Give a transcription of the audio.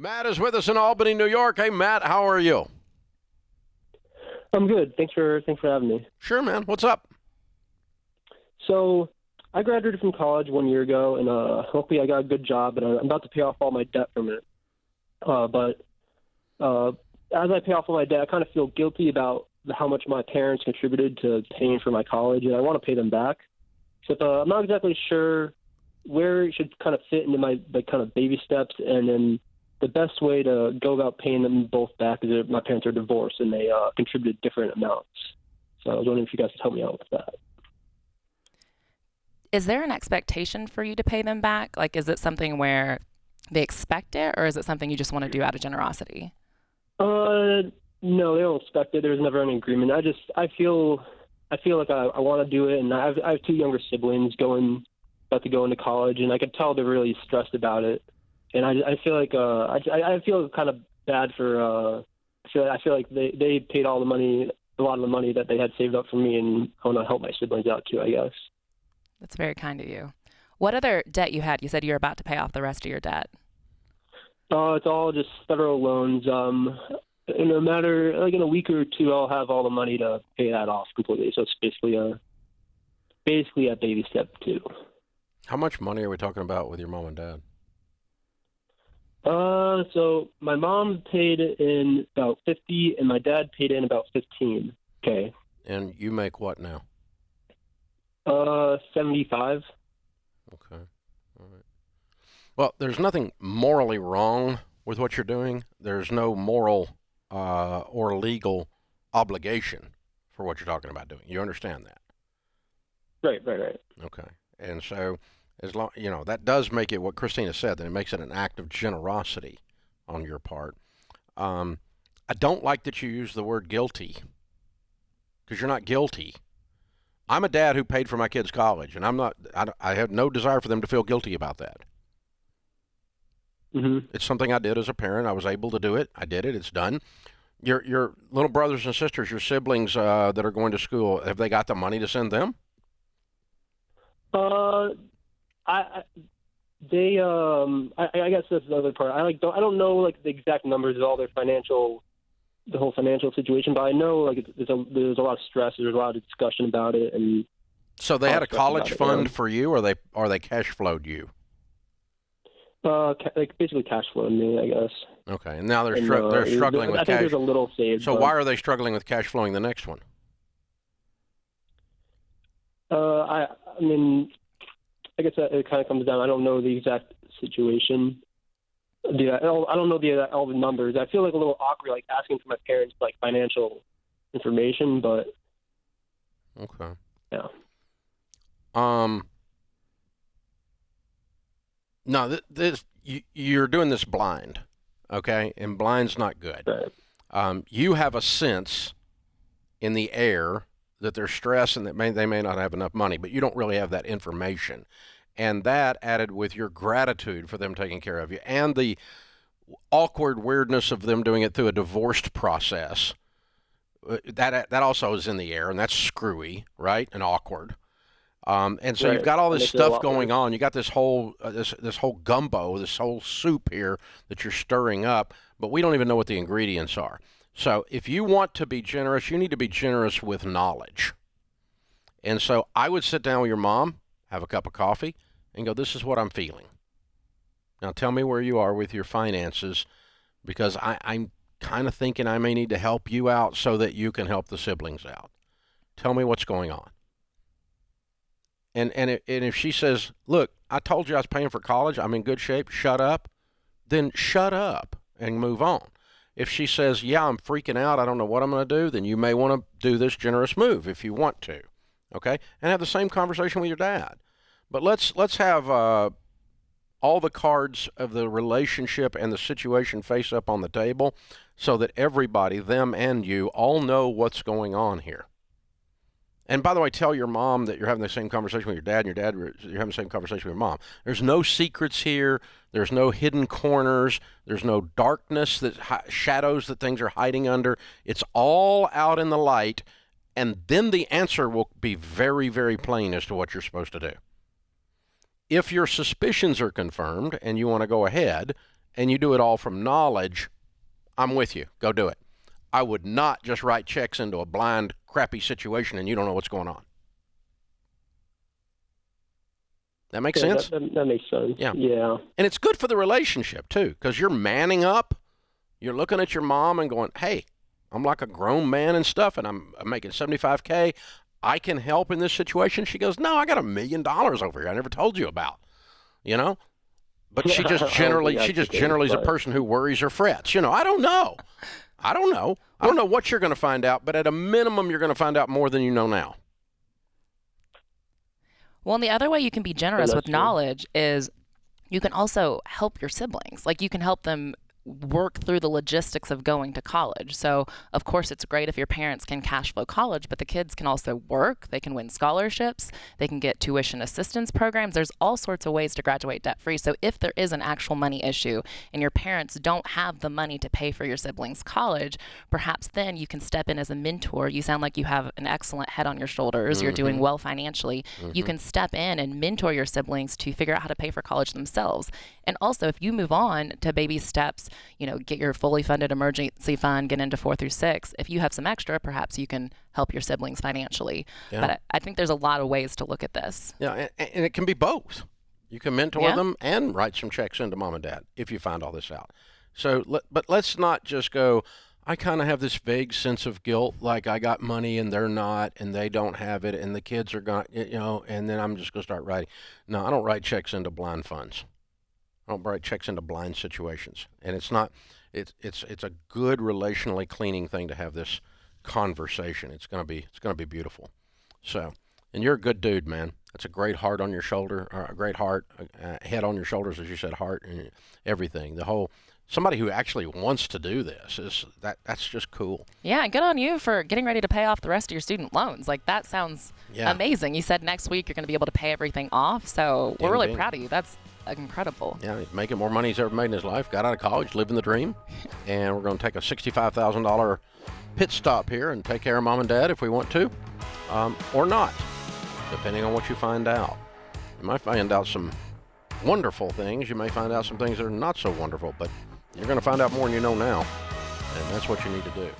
Matt is with us in Albany, New York. Hey, Matt, how are you? I'm good. Thanks for having me. Sure, man. What's up? So I graduated from college 1 year ago, and hopefully I got a good job, and I'm about to pay off all my debt from it. But as I pay off all my debt, I kind of feel guilty about how much my parents contributed to paying for my college, and I want to pay them back. But I'm not exactly sure where it should kind of fit into my kind of baby steps, and then the best way to go about paying them both back is that my parents are divorced and they contributed different amounts. So I was wondering if you guys could help me out with that. Is there an expectation for you to pay them back? Like, is it something where they expect it, or is it something you just want to do out of generosity? No, they don't expect it. There's never any agreement. I feel like I want to do it, and I have two younger siblings about to go into college, and I could tell they're really stressed about it. And I feel like I feel kind of bad for I feel like they paid a lot of the money that they had saved up for me, and I want to help my siblings out too, I guess. That's very kind of you. What other debt you had? You said you were about to pay off the rest of your debt. It's all just federal loans. In a week or two, I'll have all the money to pay that off completely. So it's basically a baby step two. How much money are we talking about with your mom and dad? So my mom paid in about 50, and my dad paid in about 15. Okay. And you make what now? 75. Okay. All right. Well, there's nothing morally wrong with what you're doing. There's no moral or legal obligation for what you're talking about doing. You understand that? Right. Okay. And so, as long that does make it what Christina said. That it makes it an act of generosity on your part. I don't like that you use the word guilty, because you're not guilty. I'm a dad who paid for my kids' college, and I have no desire for them to feel guilty about that. Mm-hmm. It's something I did as a parent. I was able to do it. I did it. It's done. Your little brothers and sisters, your siblings that are going to school, have they got the money to send them? I guess that's the other part. I don't know like the exact numbers of all their the whole financial situation, but I know like there's a lot of stress. There's a lot of discussion about it, and so they had a college fund for you, or they cash flowed you? Basically cash flowed me, I guess. Okay, and now they're struggling with cash. I think there's a little saved. So why are they struggling with cash flowing the next one? I mean, I guess it kind of comes down. I don't know the exact situation. I don't know all the numbers. I feel like a little awkward, like asking for my parents like financial information, but okay, yeah. No, you're doing this blind, okay, and blind's not good. Right. You have a sense in the air that there's stress and that they may not have enough money, but you don't really have that information. And that added with your gratitude for them taking care of you and the awkward weirdness of them doing it through a divorced process, that also is in the air, and that's screwy, right, and awkward. And so Right. You've got all this stuff going worse. on. You got this whole this whole gumbo, this whole soup here that you're stirring up, but we don't even know what the ingredients are. So if you want to be generous, you need to be generous with knowledge. And so I would sit down with your mom, have a cup of coffee, and go, this is what I'm feeling. Now tell me where you are with your finances, because I'm kind of thinking I may need to help you out so that you can help the siblings out. Tell me what's going on. And if she says, look, I told you I was paying for college, I'm in good shape, shut up, then shut up and move on. If she says, yeah, I'm freaking out, I don't know what I'm going to do, then you may want to do this generous move if you want to, okay? And have the same conversation with your dad. But let's have all the cards of the relationship and the situation face up on the table so that everybody, them and you, all know what's going on here. And by the way, tell your mom that you're having the same conversation with your dad, and you're having the same conversation with your mom. There's no secrets here. There's no hidden corners. There's no darkness, shadows that things are hiding under. It's all out in the light, and then the answer will be very, very plain as to what you're supposed to do. If your suspicions are confirmed and you want to go ahead and you do it all from knowledge, I'm with you. Go do it. I would not just write checks into a blind, crappy situation and you don't know what's going on. That makes sense? That makes sense. Yeah. Yeah. And it's good for the relationship, too, because you're manning up. You're looking at your mom and going, hey, I'm like a grown man and stuff, and I'm making $75K. I can help in this situation. She goes, no, I got $1 million over here I never told you about, you know? But she just generally, is a person who worries or frets. You know, I don't know. I don't know what you're going to find out, but at a minimum, you're going to find out more than you know now. Well, and the other way you can be generous with true. knowledge is you can also help your siblings. Like, you can help them work through the logistics of going to college. So, of course, it's great if your parents can cash flow college, but the kids can also work. They can win scholarships. They can get tuition assistance programs. There's all sorts of ways to graduate debt-free. So if there is an actual money issue and your parents don't have the money to pay for your siblings' college, perhaps then you can step in as a mentor. You sound like you have an excellent head on your shoulders. You're doing well financially. You can step in and mentor your siblings to figure out how to pay for college themselves. And also, if you move on to baby steps, you know, get your fully funded emergency fund, get into 4 through 6. If you have some extra, perhaps you can help your siblings financially. Yeah. But I think there's a lot of ways to look at this. Yeah, and it can be both. You can mentor them and write some checks into mom and dad if you find all this out. So, but let's not just go, I kind of have this vague sense of guilt, like I got money and they're not, and they don't have it, and the kids are going, you know, and then I'm just going to start writing. No, I don't write checks into blind funds. I don't write checks into blind situations. And it's not, it's a good relationally cleaning thing to have this conversation. It's going to be beautiful. So, and you're a good dude, man. That's a great heart on your shoulder, or a great heart, head on your shoulders, as you said, heart and everything. The whole, somebody who actually wants to do this that's just cool. Yeah, good on you for getting ready to pay off the rest of your student loans. Like, that sounds amazing. You said next week you're going to be able to pay everything off. So we're really proud of you. That's incredible. Yeah, he's making more money he's ever made in his life. Got out of college, living the dream. And we're going to take a $65,000 pit stop here and take care of mom and dad if we want to, or not, depending on what you find out. You might find out some wonderful things. You may find out some things that are not so wonderful, but you're going to find out more than you know now. And that's what you need to do.